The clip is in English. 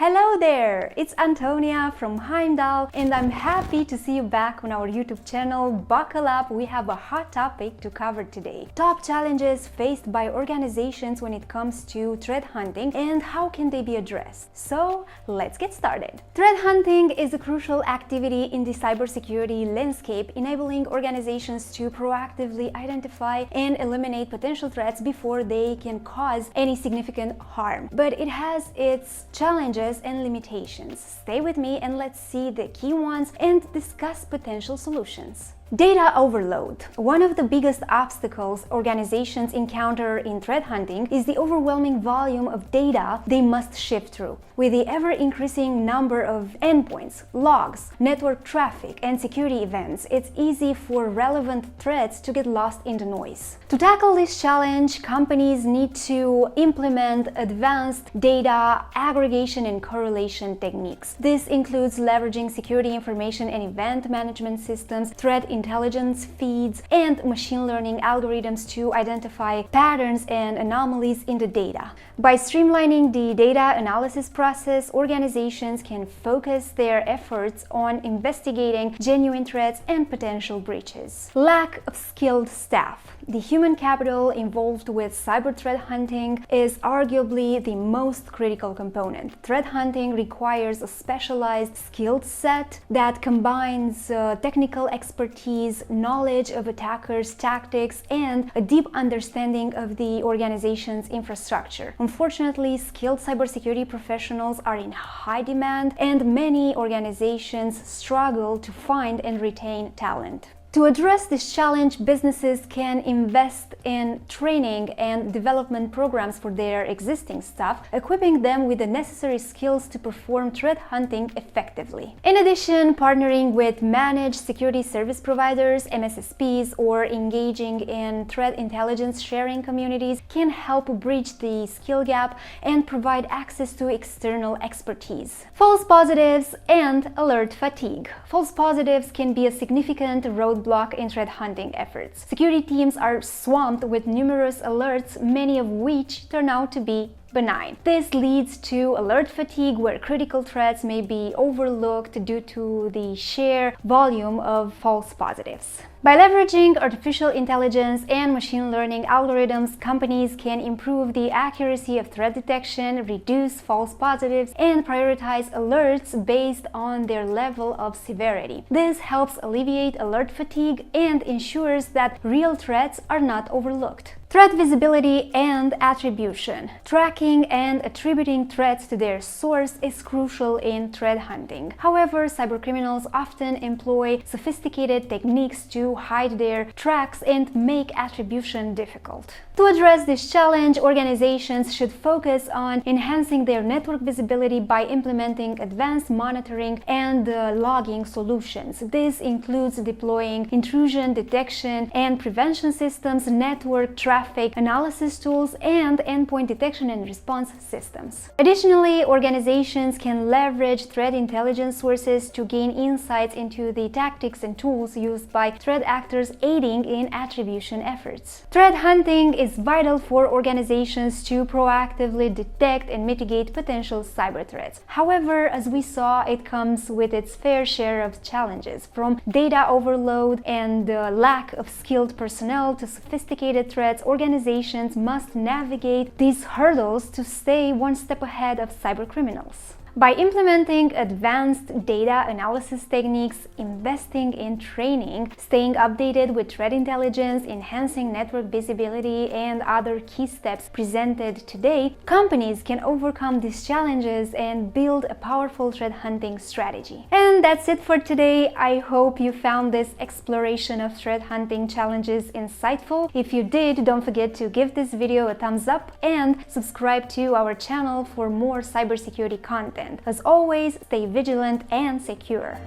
Hello there! It's Antonia from Heimdal, and I'm happy to see you back on our YouTube channel. Buckle up, we have a hot topic to cover today. Top challenges faced by organizations when it comes to threat hunting and how can they be addressed. So let's get started. Threat hunting is a crucial activity in the cybersecurity landscape, enabling organizations to proactively identify and eliminate potential threats before they can cause any significant harm. But it has its challenges and limitations. Stay with me and let's see the key ones and discuss potential solutions. Data overload. One of the biggest obstacles organizations encounter in threat hunting is the overwhelming volume of data they must sift through. With the ever-increasing number of endpoints, logs, network traffic, and security events, it's easy for relevant threats to get lost in the noise. To tackle this challenge, companies need to implement advanced data aggregation and correlation techniques. This includes leveraging security information and event management systems, threat intelligence feeds, and machine learning algorithms to identify patterns and anomalies in the data. By streamlining the data analysis process, organizations can focus their efforts on investigating genuine threats and potential breaches. Lack of skilled staff. The human capital involved with cyber threat hunting is arguably the most critical component. Threat hunting requires a specialized skill set that combines technical expertise, knowledge of attackers' tactics, and a deep understanding of the organization's infrastructure. Unfortunately, skilled cybersecurity professionals are in high demand, and many organizations struggle to find and retain talent. To address this challenge, businesses can invest in training and development programs for their existing staff, equipping them with the necessary skills to perform threat hunting effectively. In addition, partnering with managed security service providers, MSSPs, or engaging in threat intelligence sharing communities can help bridge the skill gap and provide access to external expertise. False positives and alert fatigue. False positives can be a significant roadblock in threat hunting efforts. Security teams are swamped with numerous alerts, many of which turn out to be benign. This leads to alert fatigue, where critical threats may be overlooked due to the sheer volume of false positives. By leveraging artificial intelligence and machine learning algorithms, companies can improve the accuracy of threat detection, reduce false positives, and prioritize alerts based on their level of severity. This helps alleviate alert fatigue and ensures that real threats are not overlooked. Threat visibility and attribution. Tracking and attributing threats to their source is crucial in threat hunting. However, cybercriminals often employ sophisticated techniques to hide their tracks and make attribution difficult. To address this challenge, organizations should focus on enhancing their network visibility by implementing advanced monitoring and logging solutions. This includes deploying intrusion detection and prevention systems, network traffic analysis tools, and endpoint detection and response systems. Additionally, organizations can leverage threat intelligence sources to gain insights into the tactics and tools used by threat actors, aiding in attribution efforts. Threat hunting is vital for organizations to proactively detect and mitigate potential cyber threats. However, as we saw, it comes with its fair share of challenges, from data overload and lack of skilled personnel to sophisticated threats. Organizations must navigate these hurdles to stay one step ahead of cybercriminals. By implementing advanced data analysis techniques, investing in training, staying updated with threat intelligence, enhancing network visibility, and other key steps presented today, companies can overcome these challenges and build a powerful threat hunting strategy. And that's it for today. I hope you found this exploration of threat hunting challenges insightful. If you did, don't forget to give this video a thumbs up and subscribe to our channel for more cybersecurity content. As always, stay vigilant and secure.